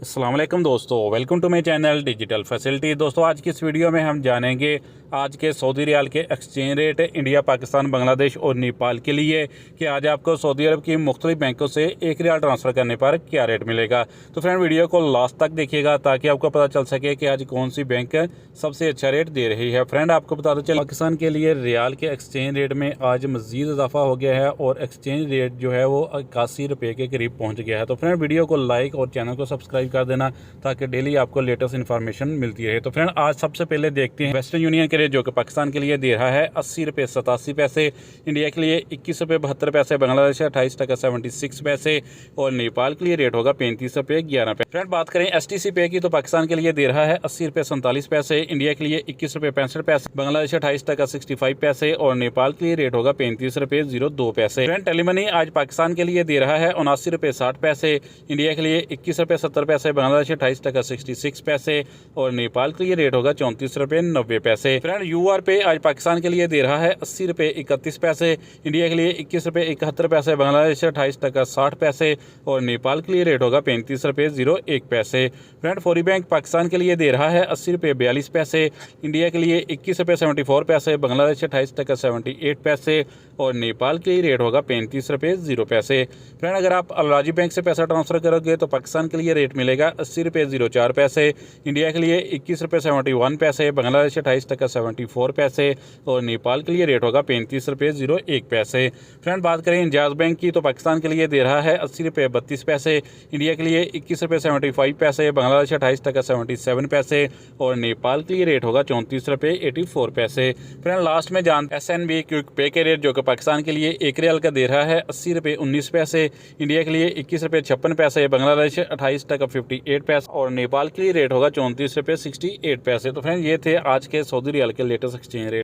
अस्सलाम वालेकुम दोस्तों, welcome to my channel digital facility. दोस्तों आज की इस वीडियो में हम जानेंगे आज के सऊदी रियाल के exchange rate India, Pakistan, Bangladesh और नेपाल के लिए कि आज आपको सऊदी अरब की मुख्तलिफ बैंकों से एक रियाल ट्रांसफ़र करने पर क्या रेट मिलेगा। तो फ्रेंड वीडियो को लास्ट तक देखिएगा ताकि आपको पता चल सके कि आज कौन सी बैंक सबसे अच्छा रेट दे रही है। फ्रेंड आपको बताते चले पाकिस्तान के लिए रियाल के एक्सचेंज रेट में आज मज़ीद इजाफा हो गया है और एक्सचेंज रेट जो है वो 81 रुपये के करीब पहुँच गया है। तो फ्रेंड वीडियो को लाइक और चैनल को सब्सक्राइब कर देना ताकि डेली आपको लेटेस्ट इन्फॉर्मेशन मिलती रहे। तो फ्रेंड आज सबसे पहले देखते हैं वेस्टर्न यूनियन के रेट जो कि पाकिस्तान के लिए दे रहा है 80 रुपये 87 पैसे, इंडिया के लिए 21 रुपये 72 पैसे, बांग्लादेश 28 टका 76 पैसे और नेपाल के लिए रेट होगा 35 रुपये 11 पैसे। फ्रेंड बात करें STC पे की तो पाकिस्तान के लिए दे रहा है 80 रुपये 47 पैसे, इंडिया के लिए 21 रुपये 65 पैसे, बांग्लादेश 28 टका 65 पैसे और नेपाल के लिए रेट होगा 35 रुपये 02 पैसे। फ्रेंड टेलीमनी आज पाकिस्तान के लिए दे रहा है 79 रुपये 60 पैसे, इंडिया के लिए 21 रुपये 70 पैसे, बांग्लादेश 28 टका 66 पैसे और नेपाल के लिए रेट होगा 34 रुपये 90 पैसे। फ्रेंड UR पे आज पाकिस्तान के लिए दे रहा है 80 रुपये 31 पैसे, इंडिया के लिए 21 रुपये 71 पैसे, बांग्लादेश 28 टका 60 पैसे और नेपाल के लिए रेट होगा 35 रुपये 01 पैसे। फ्रेंड फौरी बैंक पाकिस्तान के लिए दे रहा है 80 रुपये 42 पैसे, इंडिया के लिए 21 रुपये 74 पैसे, बांग्लादेश 28 टका 78 पैसे और नेपाल के लिए रेट होगा 35 रुपये 0 पैसे। फ्रेंड अगर आप अलराजी बैंक से पैसा ट्रांसफ़र करोगे तो पाकिस्तान के लिए रेट मिलेगा 80 रुपये 04 पैसे, इंडिया के लिए 21 रुपये 71 पैसे, बांग्लादेश 28 टका 74 पैसे और नेपाल के लिए रेट होगा 35 रुपये 01 पैसे। फ्रेंड बात करें इंजाज बैंक की तो पाकिस्तान के लिए दे रहा है 80 रुपये 32 पैसे, इंडिया के लिए 21 रुपये 75 पैसे, बांग्लादेश 28 टका 77 पैसे और नेपाल के लिए रेट होगा 34 रुपये 84 पैसे। फ्रेंड लास्ट में जान SNB क्विक पे के रेट जो कि पाकिस्तान के लिए एक रियाल का दे रहा है 80 रुपये 19 पैसे, इंडिया के लिए 21 रुपये 56 पैसे, बांग्लादेश 28 टका 58 पैसे और नेपाल के लिए रेट होगा 34 रुपये 68 पैसे। तो फ्रेंड ये थे आज के सऊदी रियाल के लेटेस्ट एक्सचेंज रेट।